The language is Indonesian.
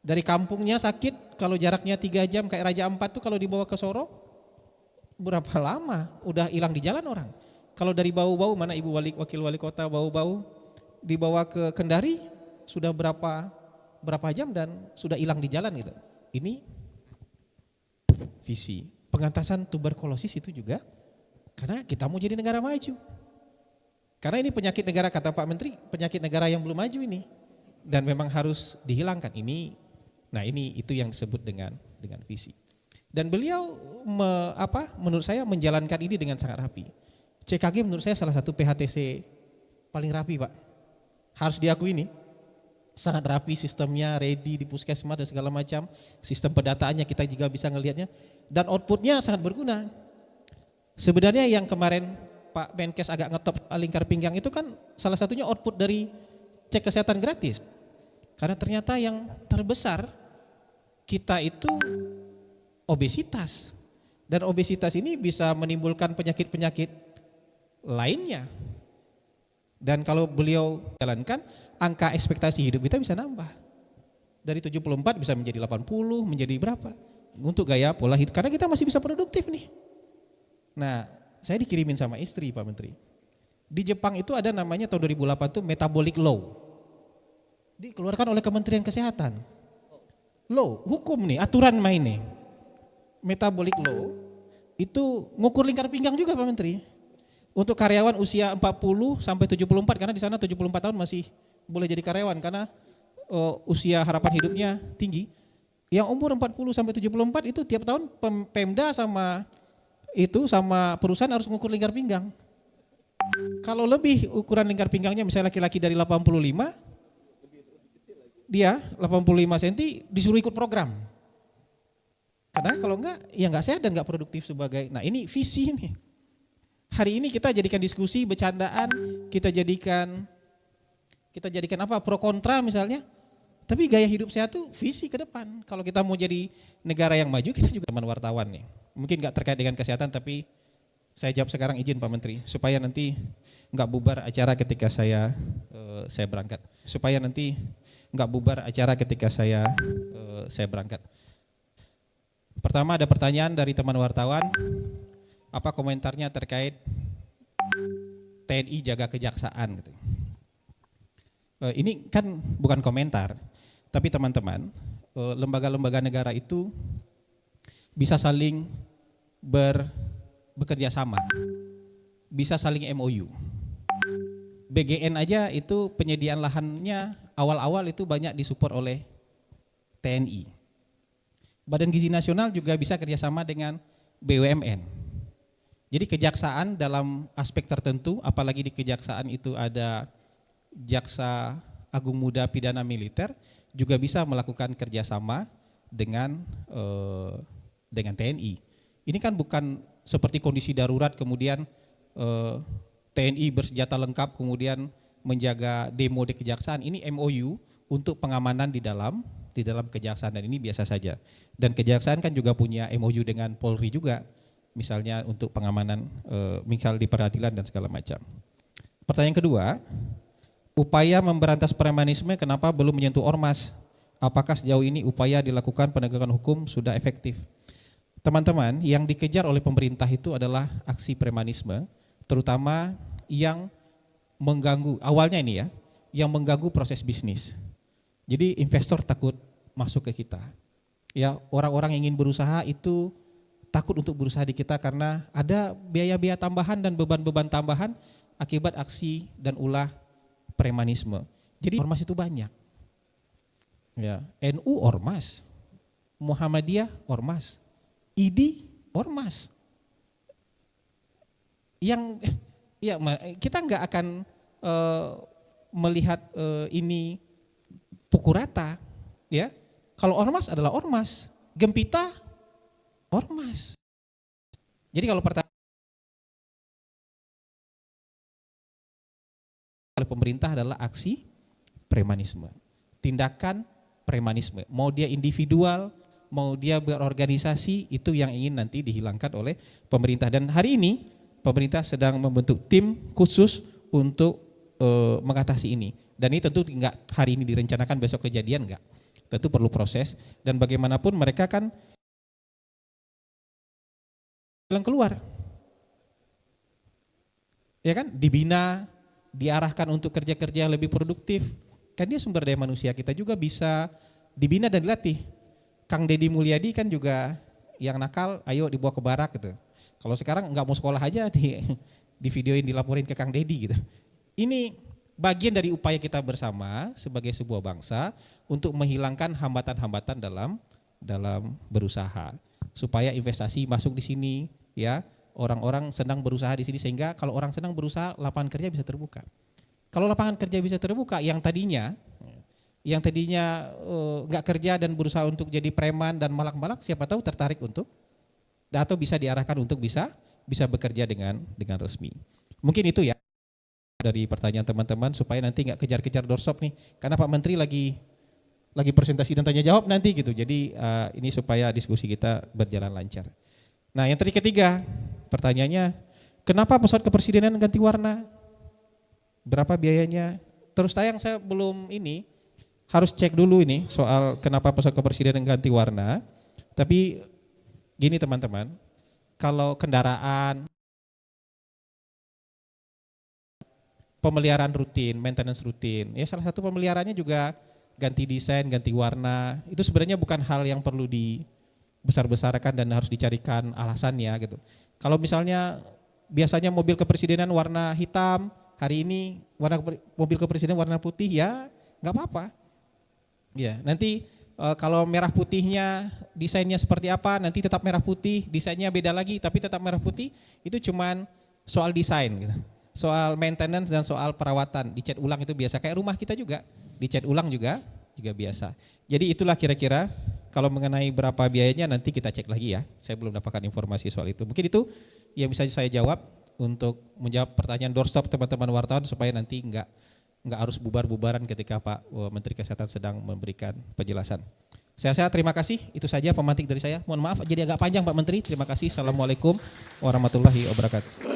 Dari kampungnya sakit, kalau jaraknya 3 jam kayak Raja Ampat tuh kalau dibawa ke Sorong, berapa lama? Udah hilang di jalan orang. Kalau dari Bau-Bau, mana Ibu Wakil Wali Kota Bau-Bau, dibawa ke Kendari, sudah berapa jam dan sudah hilang di jalan gitu. Ini visi. Pengentasan tuberkulosis itu juga karena kita mau jadi negara maju. Karena ini penyakit negara, kata Pak Menteri, penyakit negara yang belum maju ini. Dan memang harus dihilangkan ini. Nah ini itu yang disebut dengan visi. Dan beliau menurut saya menjalankan ini dengan sangat rapi. CKG menurut saya salah satu PHTC paling rapi Pak. Harus diakui ini. Sangat rapi sistemnya, ready di puskesmas dan segala macam. Sistem pendataannya kita juga bisa ngelihatnya. Dan outputnya sangat berguna. Sebenarnya yang kemarin Pak Menkes agak ngetop lingkar pinggang itu kan salah satunya output dari cek kesehatan gratis. Karena ternyata yang terbesar kita itu obesitas. Dan obesitas ini bisa menimbulkan penyakit-penyakit lainnya. Dan kalau beliau jalankan, angka ekspektasi hidup kita bisa nambah. Dari 74 bisa menjadi 80, menjadi berapa? Untuk gaya pola hidup, karena kita masih bisa produktif nih. Nah, saya dikirimin sama istri Pak Menteri. Di Jepang itu ada namanya tahun 2008 itu metabolic law. Dikeluarkan oleh Kementerian Kesehatan. Law, hukum nih, aturan main nih. Metabolic law itu ngukur lingkar pinggang juga Pak Menteri. Untuk karyawan usia 40 sampai 74 karena di sana 74 tahun masih boleh jadi karyawan karena usia harapan hidupnya tinggi. Yang umur 40 sampai 74 itu tiap tahun Pemda sama perusahaan harus mengukur lingkar pinggang. Kalau lebih ukuran lingkar pinggangnya misalnya laki-laki dari 85, dia 85 cm disuruh ikut program. Karena kalau enggak, ya enggak sehat dan enggak produktif sebagai, nah ini visi nih. Hari ini kita jadikan diskusi, bercandaan, kita jadikan apa, pro kontra misalnya. Tapi gaya hidup sehat itu visi ke depan. Kalau kita mau jadi negara yang maju, kita juga teman wartawan nih. Mungkin enggak terkait dengan kesehatan, tapi saya jawab sekarang izin Pak Menteri, supaya nanti enggak bubar acara ketika saya berangkat. Supaya nanti enggak bubar acara ketika saya berangkat. Pertama ada pertanyaan dari teman wartawan, apa komentarnya terkait TNI jaga kejaksaan gitu. Ini kan bukan komentar, tapi teman-teman, lembaga-lembaga negara itu bisa saling bekerja sama, bisa saling MOU. BGN aja itu penyediaan lahannya awal-awal itu banyak disupport oleh TNI. Badan Gizi Nasional juga bisa kerjasama dengan BUMN. Jadi kejaksaan dalam aspek tertentu, apalagi di kejaksaan itu ada Jaksa Agung Muda Pidana Militer, juga bisa melakukan kerjasama dengan TNI. Ini kan bukan seperti kondisi darurat kemudian TNI bersenjata lengkap kemudian menjaga demo di kejaksaan. Ini MOU untuk pengamanan di dalam kejaksaan dan ini biasa saja. Dan kejaksaan kan juga punya MOU dengan Polri juga, misalnya untuk pengamanan misal di peradilan dan segala macam. Pertanyaan kedua, upaya memberantas premanisme kenapa belum menyentuh ormas? Apakah sejauh ini upaya dilakukan penegakan hukum sudah efektif? Teman-teman, yang dikejar oleh pemerintah itu adalah aksi premanisme, terutama yang mengganggu, awalnya ini ya, yang mengganggu proses bisnis. Jadi investor takut masuk ke kita. Ya, orang-orang yang ingin berusaha itu takut untuk berusaha di kita karena ada biaya-biaya tambahan dan beban-beban tambahan akibat aksi dan ulah premanisme. Jadi ormas itu banyak. Ya, NU ormas, Muhammadiyah ormas, ID ormas. Yang ya kita nggak akan melihat ini pukul rata, ya. Kalau ormas adalah ormas, Gempita ormas. Jadi kalau pertanyaan oleh pemerintah adalah aksi premanisme, tindakan premanisme. Mau dia individual, mau dia berorganisasi, itu yang ingin nanti dihilangkan oleh pemerintah. Dan hari ini pemerintah sedang membentuk tim khusus untuk mengatasi ini. Dan ini tentu enggak hari ini direncanakan besok kejadian enggak. tentu perlu proses, dan bagaimanapun mereka kan jalan keluar. Ya kan, dibina, diarahkan untuk kerja-kerja yang lebih produktif. Kan dia sumber daya manusia kita juga bisa dibina dan dilatih. Kang Deddy Mulyadi kan juga yang nakal, ayo dibawa ke barak gitu. Kalau sekarang nggak mau sekolah aja di videoin, dilaporin ke Kang Deddy gitu. Ini bagian dari upaya kita bersama sebagai sebuah bangsa untuk menghilangkan hambatan-hambatan dalam berusaha, supaya investasi masuk di sini, ya. Orang-orang senang berusaha di sini, sehingga kalau orang senang berusaha, lapangan kerja bisa terbuka. Kalau lapangan kerja bisa terbuka, yang tadinya nggak kerja dan berusaha untuk jadi preman dan malak-malak, siapa tahu tertarik untuk, atau bisa diarahkan untuk bisa bekerja dengan resmi. Mungkin itu ya dari pertanyaan teman-teman, supaya nanti nggak kejar-kejar doorstop nih, karena Pak Menteri lagi presentasi dan tanya jawab nanti gitu. Jadi ini supaya diskusi kita berjalan lancar. Nah, yang ketiga, pertanyaannya, kenapa pesawat kepresidenan ganti warna? Berapa biayanya? Terus saya belum harus cek dulu ini soal kenapa pesawat kepresidenan ganti warna. Tapi gini teman-teman, kalau kendaraan pemeliharaan rutin, maintenance rutin, ya salah satu pemeliharaannya juga ganti desain, ganti warna. Itu sebenarnya bukan hal yang perlu dibesar-besarkan dan harus dicarikan alasannya gitu. Kalau misalnya biasanya mobil kepresidenan warna hitam, hari ini mobil kepresidenan warna putih, ya nggak apa-apa. Ya, nanti kalau merah putihnya desainnya seperti apa, nanti tetap merah putih, desainnya beda lagi tapi tetap merah putih, itu cuman soal desain gitu. Soal maintenance dan soal perawatan, dicat ulang itu biasa, kayak rumah kita juga, dicat ulang juga biasa. Jadi itulah kira-kira, kalau mengenai berapa biayanya nanti kita cek lagi ya, saya belum dapatkan informasi soal itu. Mungkin itu yang bisa saya jawab untuk menjawab pertanyaan doorstop teman-teman wartawan, supaya nanti enggak harus bubar-bubaran ketika Pak Menteri Kesehatan sedang memberikan penjelasan. Saya terima kasih, itu saja pemantik dari saya. Mohon maaf jadi agak panjang Pak Menteri, terima kasih. Assalamualaikum warahmatullahi wabarakatuh.